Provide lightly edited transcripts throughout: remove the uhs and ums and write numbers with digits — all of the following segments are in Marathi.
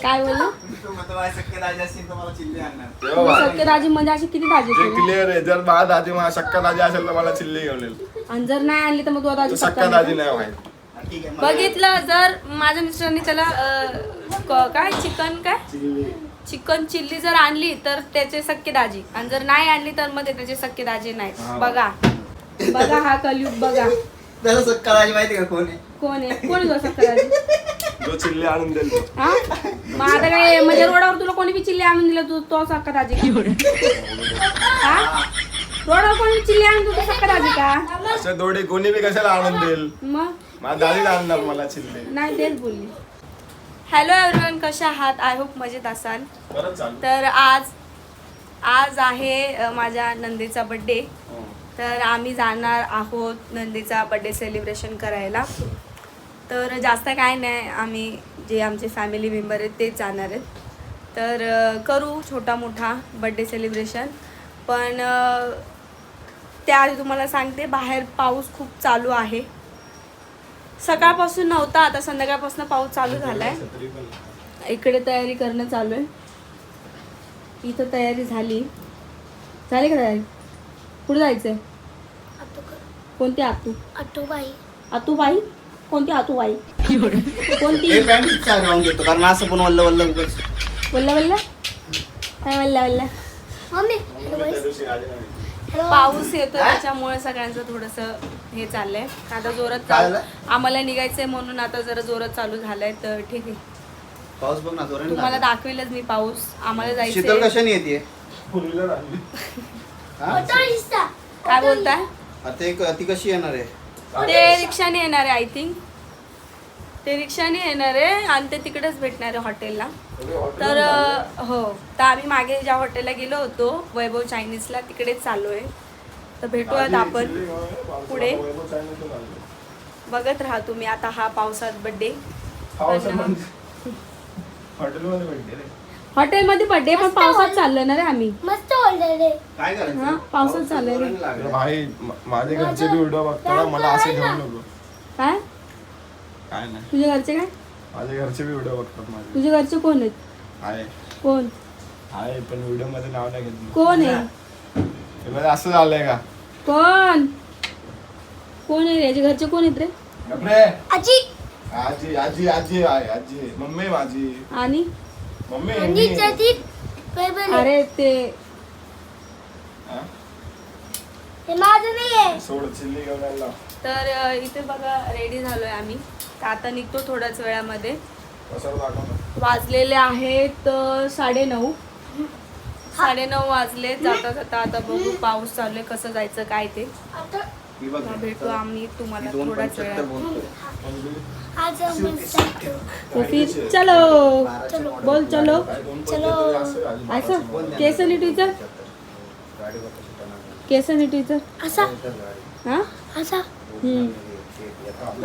काय बोललो सख्खे दाजी असतील तर मला चिल्ली आणणार. सख्खे दाजी म्हणजे अशी किती दाजी क्लिअर आहे. जर माझा दाजी मला सक्का दाजी असेल तर मला चिल्ली घेऊन येईल. आणि जर नाही आणली तर मग तू दाजी सक्का दाजी नाही व्हायला. ठीक आहे. बघितलं जर माझ्या मिस्टरांनी त्याला काय चिकन चिल्ली जर आणली तर त्याचे सख्खे दाजी आणि जर नाही आणली तर मग त्याचे सख्खे दाजी नाही. बघा बघा हा कलयुग बघा. त्याला सक्का दाजी माहिती का कोण आहे? कोण आहे तो सख्खा दाजी? जो चिल्ली आणून देईल तो. हा मग आता काय म्हणजे रोडावर तुला कोणी बी चिल्ली आणून दिलं तू तो सख्खा दाजी का? हा रोडावर कोणी चिल्ली आणून तू सख्खा दाजी का? असं दोडे कोणी बी कशाला आणून देईल. मग माझा दाजीला आणणार मला चिल्ली. नाही तेच बोलली. हॅलो एव्हरीवन, कशा आहात? आय होप मजेत असाल. परत चालू. तर आज आहे माझ्या नंदेचा बड्डे. तर आम्ही जाणार आहोत नंदेचा बड्डे सेलिब्रेशन करायला. तर जास्त काय नाही, आम्ही जे आमचे फॅमिली मेंबर आहेत तेच जाणार आहेत. तर करू छोटा मोठा बड्डे सेलिब्रेशन. पण त्याआधी तुम्हाला सांगते, बाहेर पाऊस खूप चालू आहे. सकाळपासून नव्हता, आता संध्याकाळपासून पाऊस चालू झालाय. इकडे तयारी करणं चालू आहे. इथं तयारी झाली का तयारी? कुठे जायचंय? कोणती आतूबाई? कोणती आतूबाई? कोणती? राहून घेतो कारण असं पण वल्ल वल्ल उगाच. वल्ला काय वल्ला पाऊस येतो त्याच्यामुळे सगळ्यांचं थोडस हे चाललंय. आता जोरात आम्हाला निघायचंय म्हणून आता जरा जोरात चालू झालाय. तर ठीक आहे, पाऊस बघ ना जोराने. तुम्हाला दाखवेलच मी पाऊस. आम्हाला जायचंय. शीतल कशाने येते? काय बोलताय? आता ती कशी येणार आहे? ते रिक्षाने येणार आहे. आय थिंक ते रिक्षाने येणार आहे आणि ते तिकडेच भेटणार आहे हॉटेलला. तर हो, तर आम्ही मागे ज्या हॉटेलला गेलो होतो वैभव चायनीजला तिकडेच चालू आहे. तर भेटूयात आपण पुढे. बघत राहा तुम्ही. आता हा पावसात बड्डे. हॉटेलमध्ये बड्डे पण पावसात चाललं ना रे आम्ही. मस्त बोलले. काय करायचं? हा पावसात चाललंय रे. भाई माझे घरचे बी व्हिडिओ बघतात, मला असे घेऊन नको. काय काय नाही, तुझे घरचे काय? माझे घरचे बी व्हिडिओ बघतात माझे. तुझे घरचे कोण आहेत? आहे कोण आहे पण व्हिडिओ मध्ये नाव नाही घेतलं. कोण आहे? हे बघ, असं झालंय का? कोण आहे? याचे घरचे कोण आहेत रे? गप्रे. आजी आजी आजी आजी आहे. आजी मम्मी माझी. आणि मम्मी आणि मी. त्याची बेबे. अरे ते हा? हे माझं नाहीये. सोड चिल्ली घेऊन यायला. तर इथे बघा रेडी झालोय आम्ही. तर आता निघतो थोड्याच वेळामध्ये. कसं दाखव ना. वाजलेले आहेत 9:30. 9:30 वाजले. जाता जाता आता बघू पाऊस चालू आहे, कसं जायचं काय ते. आता ही बघ. भेटू आम्ही तुम्हाला मी 2.75 थोड्याच वेळात. बोलतोय. आज आपण तो फिर चलो बोल चलो. काय दोन चलो. असं केस नीटीचं केस नीटीचं असा हा असा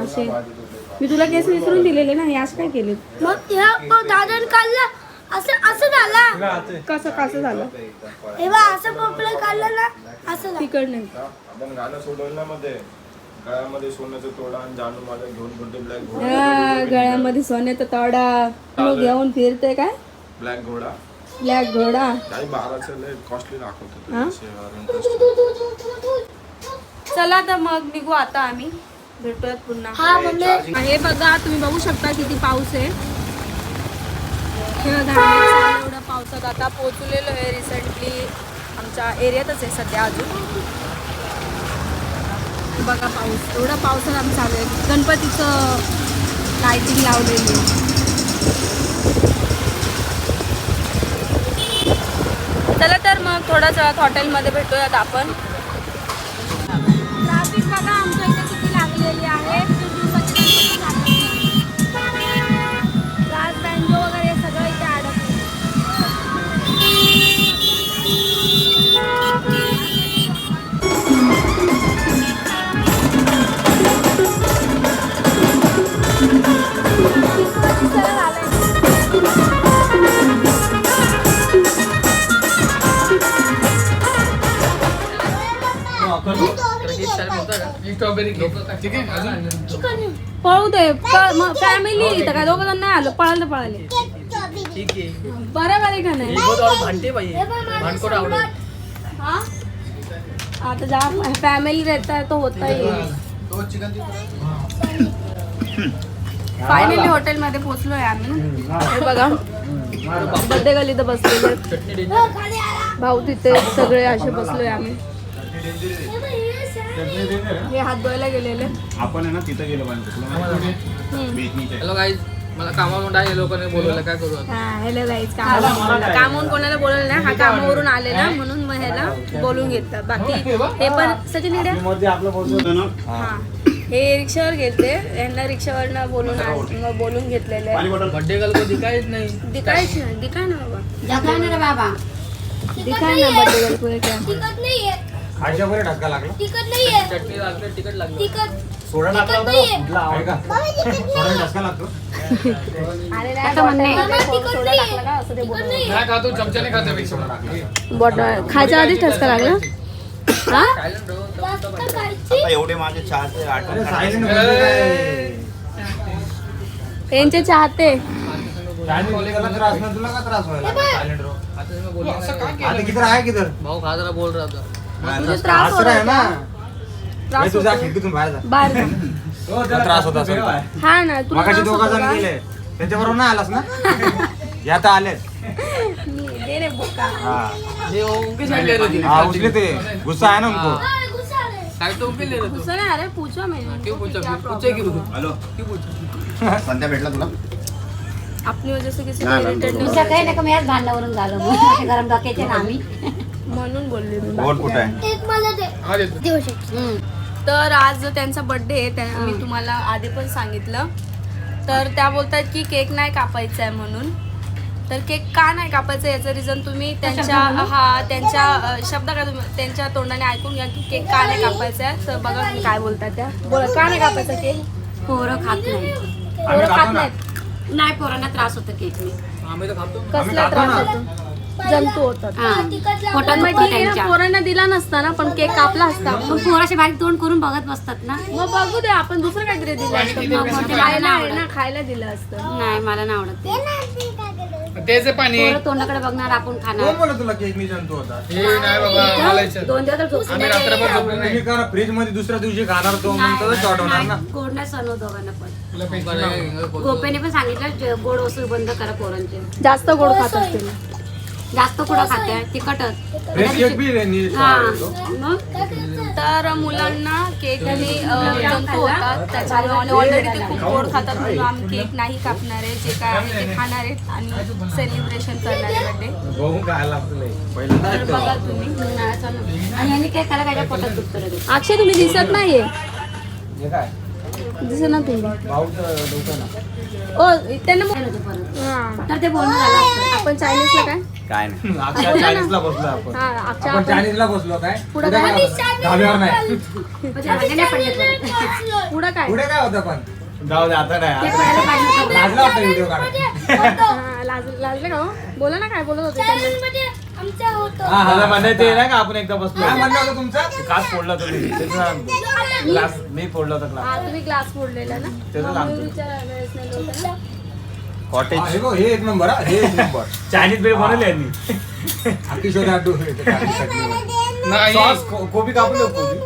असे मी तुला केस विसरून दिलेले ना. हे असं काय केले? मग ह्या दादाने काढला असं असं झाला. कसं झालं? हे बघ असं पोपलं काढलं ना असं झालं. तिकडनं आपण गाणं सोडवलं ना मध्ये, गळ्यामध्ये सोन्याचं तोडा आणि जानू माझा घेऊन बोलते ब्लॅक हा, गळ्यामध्ये सोन्याचा तोडा मग घेऊन फिरते काय? ब्लॅक घोडा. ब्लॅक घोडा. काही 12चं लय कॉस्टली दाखवतो हा? तो. चला तर मग निघू आता आम्ही. भेटूयात पुन्हा. हा मम्मी. हे बघा तुम्ही बघू शकता किती पाऊस आहे. हे बघा आम्ही एवढ्या पावसात आता पोहोचलेलो आहे. रिसेंटली आमच्या एरियातच आहे सध्या अजून. बघा पाऊस, एवढा पावसात आम्ही चालू आहे. गणपतीचं लाइटिंग लावलेली. चला तर मग थोड्याच वेळात हॉटेलमध्ये भेटूयात आपण. ट्रॅफिक बघा आमच्या इथे किती लागलेली आहे. राज बँजो वगैरे सगळं इथे अडकलं. पळू दे. फॅमिली इथं काय दोघं जण नाही आलो. पळाले ठीक आहे बरोबर आहे का नाही? एक और भांडते भाई भांडकोट आवडत हाँ आता जहाँ फैमिली रहता है तो होता ही है. तो चिकन फायनली हॉटेलमध्ये पोहोचलोय आम्ही. हे बघा बड्डे गली तर बसलेले आहेत. चटणी डेंजर भाऊ तिथे सगळे असे बसलोय आम्ही. हे हात धुवायला गेलेले. आपण आहे ना तिथं गेलो पाहिजे. हॅलो गाईज मला कामावरून आहे लोकांनी बोलवलं काय करू आता? हा हॅलो गाईज कामावरून कोणाला बोलवलं नाही. हा कामावरून आलेला म्हणून मग ह्याला बोलून घेतलं. बाकी हे पण सचिन इड्या आपलं बोलतो ना. हा हे रिक्षावर गेलते. यांना रिक्षावरनं बोलून घेतलेले आहे. बर्थडे गर्ल को दिखाईच नाही. दिखायच ना दिखाय ना बाबा बाबा दिखाय ना बड्डे गर्ल को क्या. तिखट नाहीये खायच्या बरे ढक्का लागला. तिखट नाहीये चटणी लागलं तिखट लागलं तिखट सोडा टाकला होता नाहीये. कुठला आहे का? सोडा ढक्का लागतो. अरे नाही सोडा टाकला का असं ते बोलत. नाही खातो चमच्याने खाते मी सोडा टाकला. बॉटल खायच्या आधीच ठसका लागला. हा सायलेंट रहो जास्त खायची आता एवढे माझे 4 ते 8 अरे सायलेंट बोलतोय. यांचे चाहते सायलेंट बोलायला त्रास नाही तुला का त्रास व्हायला? सायलेंट रहो. आता तुम्ही बोलू नका. आता किधर आहे किधर? भाऊ खा जरा बोल रहा था. तुझे त्रास असं आहे होतो ना. त्रास हे तुझ्या होतो. खिडकीतून बाहेर जा. बाहेर जा. तुला त्रास होता असेल तर. हा ना तुला मगाशी त्रास दोघा होतो जण का? गेले त्यांच्याबरोबर नाही आलास ना? या तर आलेत. दे रे बुक्का. हा ये वो उनके साइड ले रहे थे. हाँ उसने ते गुस्सा है ना उनको. साइड तो उनके ले रहे थे. गुस्सा नाही अरे पूछा मैंने क्यों पूछा क्या पूछे problem? क्यों? हॅलो क्यों पूछा? संध्या भेटला तुला? अपनी वजह से किसी नाही, को irritate नाही. नाही काही नाही याच भांडणावरून झालं मग गरम डोक्याचे ना आम्ही म्हणून बोलले मी. बोट कुठं आहे? एक मला दे हाँ देतो. देऊ शकतो तर आज त्यांचा बर्थडे आहे मी तुम्हाला आधी पण सांगितलं. तर त्या बोलतात की केक नाही कापायचा आहे म्हणून. तर केक का नाही कापायचं याचं रिझन तुम्ही त्यांच्या शब्द का तुम्ही त्यांच्या तोंडाने ऐकून घ्या की केक का नाही कापायचा आहे. तर बघा तुम्ही काय बोलतात त्या. बोला का नाही कापायचा केक. पोरं खात नाही पोरं खात नाहीत. नाही पोरांना त्रास होतो केकने आम्ही तो खातो. कसला त्रास होतो. जंतू होतात. हा पोटात मग दुखतं ठीक आहे ना, त्यांच्या पोरांना दिला नसता ना पण केक कापला असता. मग पोराचे बारीक तोंड करून बघत बसतात ना. मग बघू दे आपण दुसरं काहीतरी दिलं असतं. ते खायला मला आहे ना आवडत. खायला दिलं असतं. नाही मला नाही आवडत ते. त्याचे पाणी पोरं तोंडाकडे बघणार आपण कोण खाणार बोलत तुला केक मी जंतू होता? हे नाही बाबा मला इच्छा. 2 दिवस तर झोपून आम्ही रात्रभर झोपलो नाही. तुम्ही करा फ्रीज मध्ये दुसऱ्या दिवशी खाणार तो म्हणतो शॉर्ट होणार ना. नाही, गोड नाही सण होत दोघांना पण. तुला पेन्शन नाही. गोपेने पण सांगितलं गोड वस्तू बंद करा पोरांचे. जास्त गोड खात असतील. जास्त कुठं खाते तिखटच. फ्रेश केक बी हा मग तर मुलांना केक आणि जंतू होतात त्याच्यामुळे ऑलरेडी ते खूप गोड खातात म्हणून आम्ही केक नाही कापणार आहे. जे काय आहे ते खाणार आहेत आणि सेलिब्रेशन करणार आहे बर्थडे. बघून काय लागतं पहिल्यांदा तर बघा तुम्ही. आणि यांनी काय खायला काय पोटात दुखतं रे. अक्षय तुम्ही दिसत नाहीये. हे काय दिसत ना तुम्ही. भाऊचं डोकं ना. ओ त्यांना तर ते बोलणं झालं असतं. आपण चायनीजला काय काय नाही. अक्षय चायनीजला बसलो आपण. हा अक्षय आपण आपण चायनीजला बसलो काय? पुढं पुढे काय? काय होतं? धाब्यावर नाही. म्हणजे मागे नाही पडले परत. पुढं काय पुढे काय होतं पण? जाऊ दे आता ते नाही. पडायला पाहिजे होतं. लाजला होता व्हिडिओ काढायला. हा, लाजले का हो? बोला ना काय बोलत होते त्यांना. आमच्या होतो हा हा म्हणजे ते नाही का आपण एकदा बसलो. काय म्हणलं होतं तुमचं? काच फोडला तुम्ही. त्याचं सांगतो. ग्लास मी फोडला होता ग्लास. हा तुम्ही ग्लास फोडलेला ना. त्याचं मग सांगतो. मी विचारायला वेळेस नाही नव्हता. कॉटेज. हे बघ, हे एक नंबर हा, हे एक नंबर. चायनीज बेल बनवले यांनी. किशोर आडू नाही. सॉस कोबी कापून देऊ कोबी.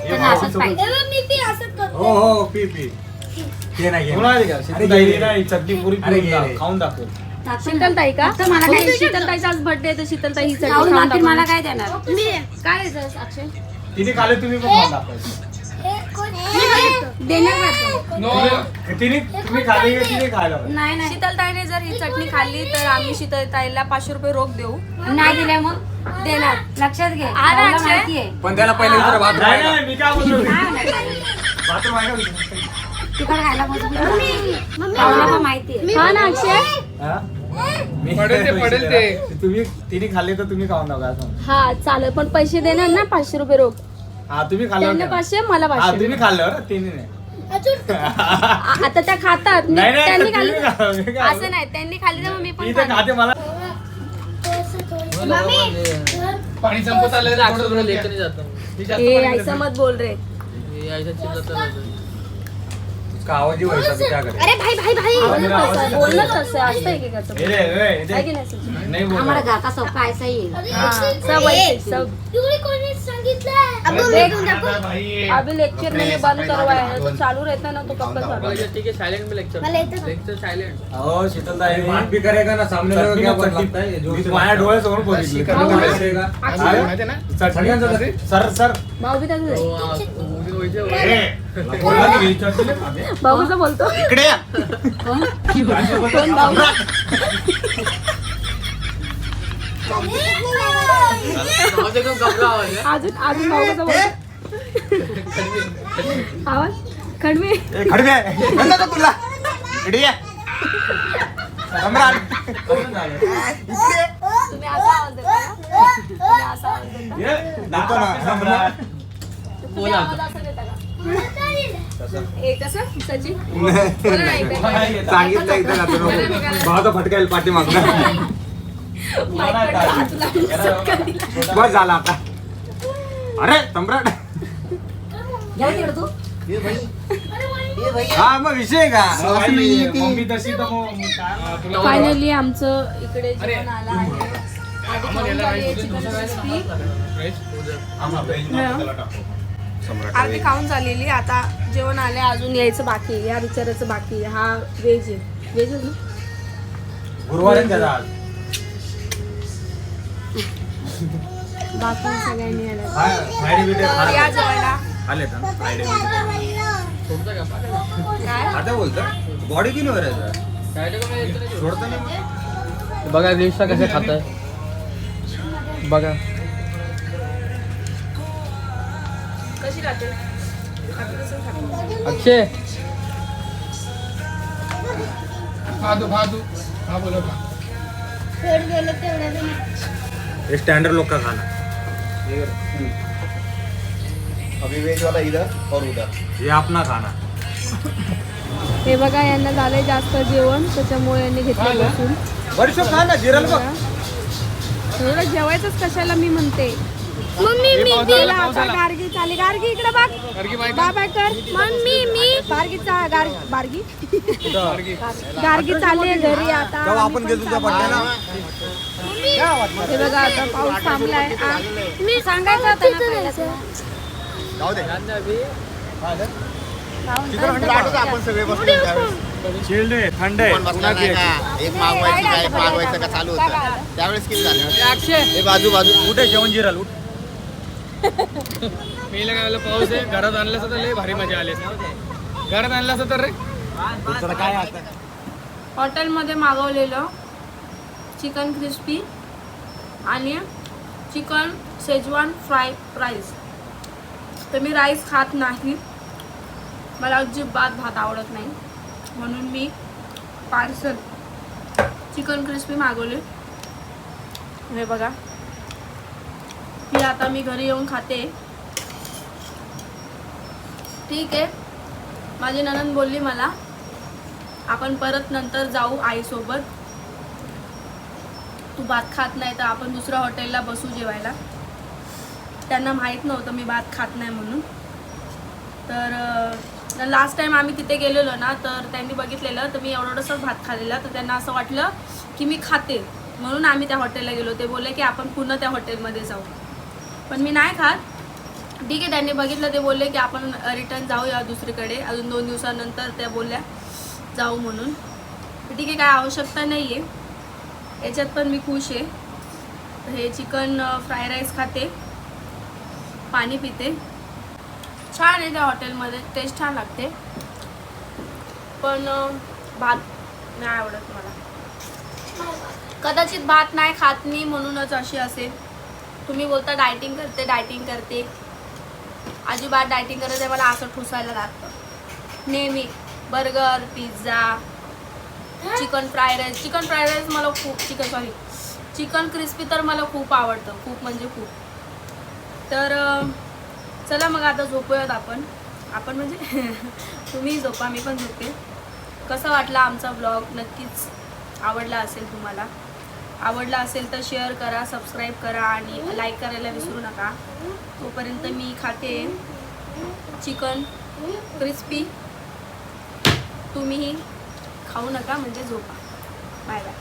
त्यांना असंच पाहिजे. मी ती असं करतो हो हो पी पी. ते नाही घे. अरे घे रे. चटणी पुरी अरे घे रे. खाऊन दाखव. शीतलताई का फक्त मला काय- शीतलताईचा आज बर्थडे आहे तर शीतलताई ही चटणी राहुल खाऊन मागतील मला दाखवणार. काय देणार. मी काय आहे सर, अक्षय तिने खाल्ले तुम्ही पण खाऊन दाखवायचं. देणार का? नो. तिने तुम्ही खाल्ली की तिने खायला पाहिजे. नाही नाही शीतलताईने जर ही चटणी खाल्ली तर आम्ही शीतलताईला 500 रुपये रोख देऊ. नाही दिले मग देणार. लक्षात घे. ना, राहुलला अक्षय. माहितीये. पण त्याला पहिले विचारा बाथरूम नाही, आहे का? नाही, मी काय बोलतो काय होणार? बाथरूम आहे का विचारा. तिकडे खायला मजबूर राहुलला पण माहितीये. हा ना अक्षय. हा? मी- पडेल ते. तुम्ही तिने खाल्ले तर तुम्ही खाऊन दाखवा असं. हा चालेल पण पैसे देणार ना 500 रुपये रोख. हा तुम्ही त्यांना खाल्लं 500 मला हा 500. तुम्ही खाल्लं तिने नाही. आता त्या खातात नाही, नाही, त्यांनी तुम्ही खाल्ली खा, मी काय असं नाही त्यांनी खाल्ली तर मग मी ती पण तर खाणार. खाते मला. पाणी संपत आलं थोडं थोडं लेखनी जातं. हे जास्त ए पाणी ऐसा मत बोल रे. हे आईचा चिल्लर तर जातं. उसका आवाज ही वैसा भी क्या करे अरे भाई भाई भाई बोलणं कसं असतं एकेकाचं ए रे, ए, आहे की नाही सचिन? नहीं बोल हमारा रहा. घर का सबका ऐसा ही है हाँ, सब ऐसे सब तुझे कोणी सांगितलं अभी अरे भाई अभी लेक्चर मैंने बंद करवाया है तो चालू रहता है ना तो कब तक चालू अच्छा, ठीक है साइलेंट में लेक्चर मला येतं ना. लेक्चर साइलेंट ओ शीतलताई बात भी करेगा ना सामने वाले को क्या पता लगता है जो मी माझ्या डोळ्यासमोर बोलली करेगा माहिती आहे ना सगळ्यांचं तरी सर सर भाऊ बी त्याचं तो, आहे. बोलला की विचारतील आम्ही. भाऊचं बोलतो इकडे या. कोण भाऊ आवाज एकदम गबरा आवाज आहे. अजून अजून भाऊचं बोलतो आवाज खडवी ए, खडबे म्हणलं का तुला इकडे या. सम्राट. तुम्ही असा आवाज देता का? तुम्ही असा आवाज देता? ये, दाखव ना, सम्राट. तुम्ही आवाज असा देता का? ए, कसं सचिन बोला ना एकदा. सांगितलं एकदा ना तुला भावाचा फटका येईल पाठीमागनं माईक कडे हात लावून सटकन दिला. बस झाला आता अरे सम्राट घ्या तिकडे तू ए भाई ए भाई हा मग विषय का असं नाहीये ते. मम्मी तशी तर मग काय फायनली आमचं इकडे जेवण आलं आहे आधी खाऊन झाली आहे चिकन क्रिस्पी आधी खाऊन झालेली आता जेवण आले अजून यायचं बाकी आहे या विचारायचं बाकी आहे हा व्हेज आहे व्हेज आहे ना गुरुवार आहे त्याचा आज. बाकी सगळ्यांनी आलं हा, फ्रायडे बिडे तर या खायला जेवायला आले ना फ्रायडे बिडे. काय आता बोलतो बॉडी किलो करायचं सोडतं नाही मग. बघा दिवसा कसे खातात बघा कशी राहते खाते तसं खाते. अक्षय भादू हा बोलो का फेड गेलं तेवढं ये स्टैंडर्ड लोग का खाना अभी वेज वाला इधर और उधर. ये अपना खाना हे बघा यांना झालंय जास्त जेवण त्याच्यामुळे यांनी घेतलं बसून वर्ष खाना जिरल बघ थोडं जेवायचंच कशाला मी म्हणते मम्मी मी चला आता गार्गी चाले गार्गी इकडे बघ बाय कर मी गार्गीचा बार्गी गार्गी चालली घरी आता तेव्हा आपण गेलो तुझ्या बड्डेला हे बघा आता पाऊस थांबलाय मी सांगायचं होतं ना पहिलं तुला. जाऊ दे. खाऊन तिकडे म्हणजे आठवतं आपण सगळे बसलो त्यावेळेस. चिल्ड आहे थंड आहे पण बसला नाही का एक मागवायची काय मागवायचं का चालू होतं त्यावेळेस किती झालं अक्षय हे बाजू कुठे जेवण जिरल उठ मी काय पाऊस आहे घरात आणलं असतं तर लय भारी मजा आली असती. घरात आणलं असतं तर रे तुला काय आता हॉटेलमध्ये मागवलेलं चिकन क्रिस्पी आणि चिकन शेजवान फ्राईड राईस तर मी राईस खात नाही मला अजिबात भात आवडत नाही म्हणून मी पार्सल चिकन क्रिस्पी मागवले हे बघा ही आता मी घरी येऊन खाते ठीक आहे माझी नणंद बोलली मला आपण परत नंतर जाऊ आईसोबत तू भात खात नाही तर आपण दुसऱ्या हॉटेलला बसू जेवायला त्यांना माहीत नव्हतं मी भात खात नाही म्हणून तर लास्ट टाइम आम्ही तिथे गेलेलो ना तर त्यांनी बघितलेलं तर मी एवढंसंच भात खाल्लेला तर त्यांना असं वाटलं की मी खाते म्हणून आम्ही त्या हॉटेलला गेलो ते बोलले की आपण पुन्हा त्या हॉटेलमध्ये जाऊ पण मी नाही खात ठीक आहे त्यांनी बघितलं ते बोलले की आपण रिटर्न जाऊया दुसरीकडे अजून 2 दिवसानंतर त्या बोलल्या जाऊ म्हणून ठीक आहे काय आवश्यकता नाही आहे याच्यात पण मी खुश आहे हे चिकन फ्राय राईस खाते पाणी पिते छान आहे त्या हॉटेलमध्ये टेस्ट छान लागते पण भात नाही आवडत मला कदाचित भात नाही खात मी म्हणूनच अशी असेल तुम्ही बोलता डायटिंग करते अजिबात डायटिंग करत आहे मला असं ठुसायला लागतं नेहमी burger pizza chicken fry rice मला खूप चिकन क्रिस्पी तर मला खूप आवडतं खूप म्हणजे खूप तर चला मग आता झोपूयात आपण म्हणजे तुम्ही झोपा मी पण झोपते कसा वाटला आमचा ब्लॉग नक्कीच आवडला असेल तुम्हाला आवडला असेल तर शेअर करा सबस्क्राईब करा आणि लाईक करायला विसरू नका तोपर्यंत मी खाते चिकन क्रिस्पी तुम्हीही खाऊ नका म्हणजे झोपा. Bye bye.